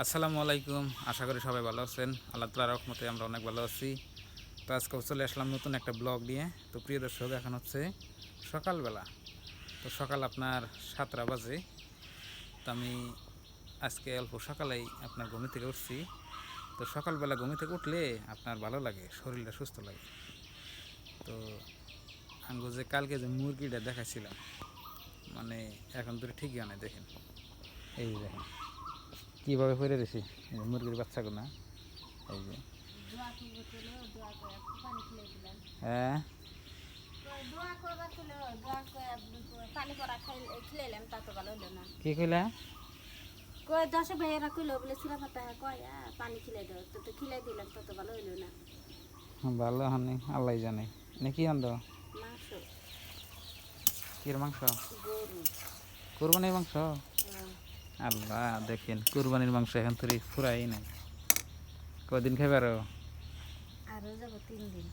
আসসালামু আলাইকুম। আশা করি সবাই ভালো আছেন। আল্লাহ তাআলার রহমতে আমরা অনেক ভালো আছি। তো আজকে চলে আসলাম নতুন একটা ব্লগ নিয়ে। তো প্রিয় দর্শক, এখন হচ্ছে সকালবেলা। তো সকাল আপনার 7টা বাজে। তো আমি আজকে অল্প সকালেই আপনার ঘুম থেকে উঠছি। তো সকালবেলা ঘুম থেকে উঠলে আপনার ভালো লাগে, শরীরটা সুস্থ লাগে। তো আঙ্গু যে কালকে যে মুরগিটা দেখাছিলাম, মানে এখন ধরে ঠিকই আনে দেখেন, এই যে দেখেন কীভাবে পড়ে রয়েছে এই যে মুরগির বাচ্চাগুলো। এই যে দোয়া করবো চলো দোয়া করে একটু পানি খেলে দিলাম। হ্যাঁ, দোয়া করবা চলো দোয়া করে পানি পড়া খেলাইলাম তা তো ভালো হলো না। কি কইলা? কয় দশে ভাইয়েরা কইলো বলে ছিলাম কয় পানি খেলাই দাও তো খেলাই দিলাম তা তো ভালো হলো না। ভালো হয়নি, আল্লাহ জানে। নাকি আনন্দ মাংস কির মাংস? গরু। কুরবানির মাংস? হ্যাঁ। আল্লাহ, দেখেন কুরবানির মাংস এখন তো ফুরাই নাই। কদিন খাবে আরো? আরও যাবো 3 দিন।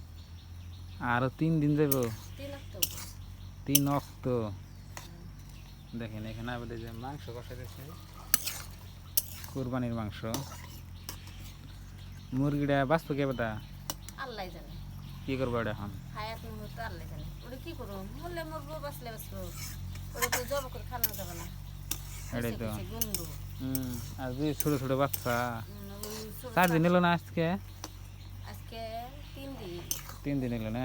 আরো 3 দিন যাব? 3 অক্টোবর। 3 অক্ত। দেখেন এখানে আবার যে মাংস কষা দিয়েছে, কুরবানির মাংস। মুরগিটা বাঁচবো কে বেটা? আল্লাহ জানে। কি করবো এটা এখন? হায়াত মুহূর্ত আল্লাহ জানে ওটা কি করবো, মরলে মরবো বাঁচলে বাঁচবো, ওটা তো জব করে খাওয়ানো যাবে না। এটাই তো। গন্ধ। আর যে ছোট ছোট বাচ্চা, ওই ছোট 4 দিন এলো না আজকে? আজকে 3 দিন। 3 দিন এলো না?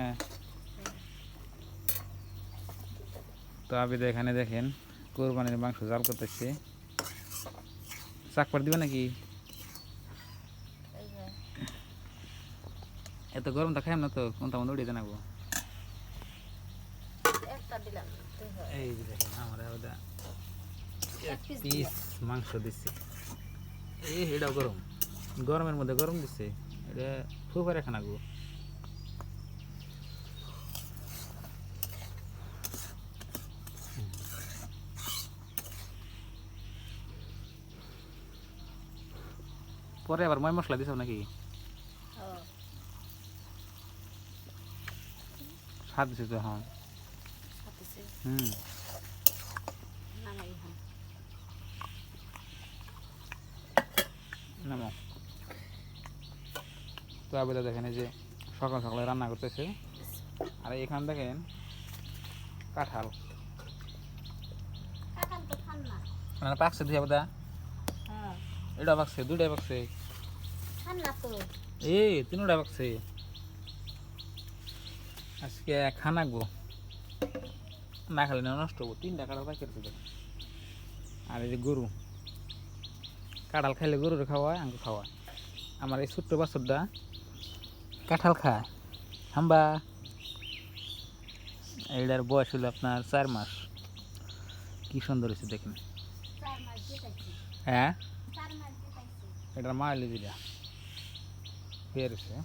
তো আবিদ এখানে দেখেন কোরবানির মাংস জাল করতেছে। চাকপার দিবে নাকি? এই যে এত গরম তো খাইম না, তো কোনটা মধ্যে উড়িয়ে জানাবো। একটা দিলাম। এই যে দেখেন আমার এক পিস পিস মাংস দিচ্ছে। এটাও গরম, গরমের মধ্যে গরম দিচ্ছে। এটা ফুফারে খানা গো। পরে আবার ময় মশলা দিছ নাকি? স্বাদ দিছে তো? হ্যাঁ। হুম। নামো। তো আবেদা দেখেন এই যে সকাল সকালে রান্না করতেছে। আর এখানে দেখেন কাঁঠাল পাকছে দুই আবেদা। এটা পাকছে, দুইটা পাকছে। এই তিনটা পাকছে। আজকে খানা গো, না খালে না নষ্ট হবো। 3টা কাঁঠাল পাই করতে দেবো। আর এই যে গরু, কাঁঠাল খাইলে গরুর খাওয়ায়, আঙ্কু খাওয়ায়। আমার এই ছোট্ট বাছরটা কাঁঠাল খায় হাম্বা। এইটার বয়স হলো আপনার 4 মাস। কি সুন্দর হয়েছে দেখেন। হ্যাঁ, এটার মা এলে যেটা পেয়েছে।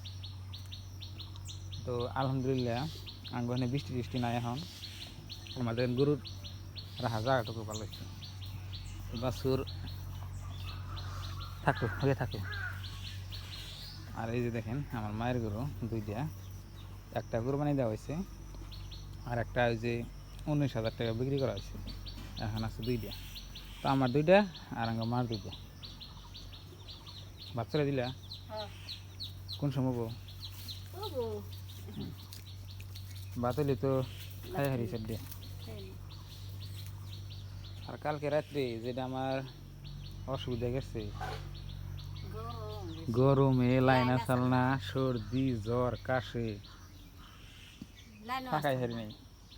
তো আলহামদুলিল্লাহ আঙ্গনে বৃষ্টি টিষ্টি নাই এখন। আমাদের গরুর রাখা জায়গাটুকু ভালো হয়েছে। বাছুর থাকতো হয়ে থাকে। আর এই যে দেখেন আমার মায়ের গরু দুইটা, একটা কোরবানি দেওয়া হয়েছে আর একটা ওই যে 19,000 টাকা বিক্রি করা হয়েছে। এখন আছে দুইটা। তো আমার দুইটা আর আমার মার দুইটা। বাচ্চারা দিলা কোন সময় গো? বাতলি তো খাই হারি সার দিয়ে। আর কালকে রাত্রে যেটা আমার অসুবিধা গেছে, গরমে লাইনা চালনা, সর্দি জ্বর কাশে থাকাই হারি নাই।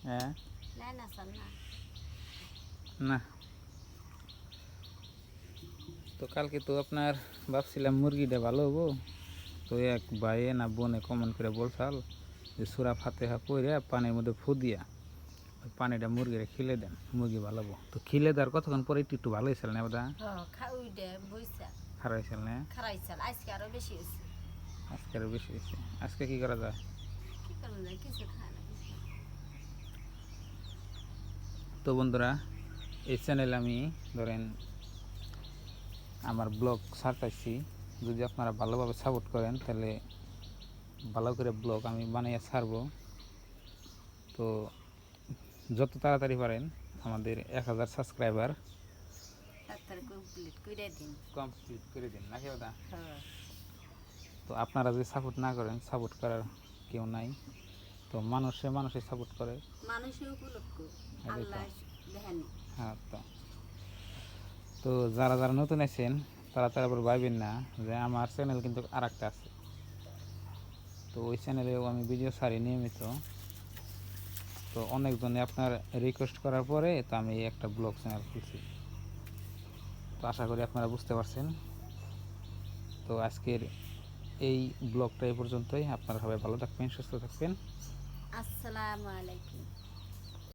হ্যাঁ না। তো কালকে তো আপনার ভাবছিলাম মুরগিটা ভালো হবো। তো এক ভাইয়ে না বোনে কমন করে বলছাল যে সুরা ফাতেহা পড়ে পানির মধ্যে ফু দিয়া পানিটা মুরগিরে খিলে দেন, মুরগি ভালো হবো। তো খিলে দেওয়ার কতক্ষণ পরে একটু একটু ভালো হয়েছিল না বোধা? খারাপ হয়েছিল না? আজকে আরো বেশি হয়েছে। আজকে আরো বেশি হয়েছে। আজকে কি করা যায়? কিছু খায় না। তো বন্ধুরা, এই চ্যানেলে আমি ধরেন আমার ব্লগ ছাড়তেছি। যদি আপনারা ভালোভাবে সাপোর্ট করেন তাহলে ভালো করে ব্লগ আমি বানিয়ে ছাড়বো। তো যত তাড়াতাড়ি পারেন আমাদের 1000 সাবস্ক্রাইবার কমপ্লিট করে দিন। কমপ্লিট করে দিন নাকি দাদা? হ্যাঁ তো আপনারা যদি সাপোর্ট না করেন, সাপোর্ট করার কেউ নাই, তো মানুষে সাপোর্ট করে। মানুষের উপলক্ষ এটাই তো। আল্লাহ দেখেন। হ্যাঁ, তো তো যারা যারা নতুন আছেন তারা তারা আবার ভাবেন না যে আমার চ্যানেল কিন্তু আর একটা আছে, তো ওই চ্যানেলেও আমি ভিডিও ছাড়ি নিয়মিত। তো অনেকজনে আপনার রিকোয়েস্ট করার পরে তো আমি এই একটা ব্লগ চ্যানেল খুলছি। তো আশা করি আপনারা বুঝতে পারছেন। তো আজকের এই ব্লগটা এই পর্যন্তই। আপনারা সবাই ভালো থাকবেন, সুস্থ থাকবেন। আসসালামু আলাইকুম।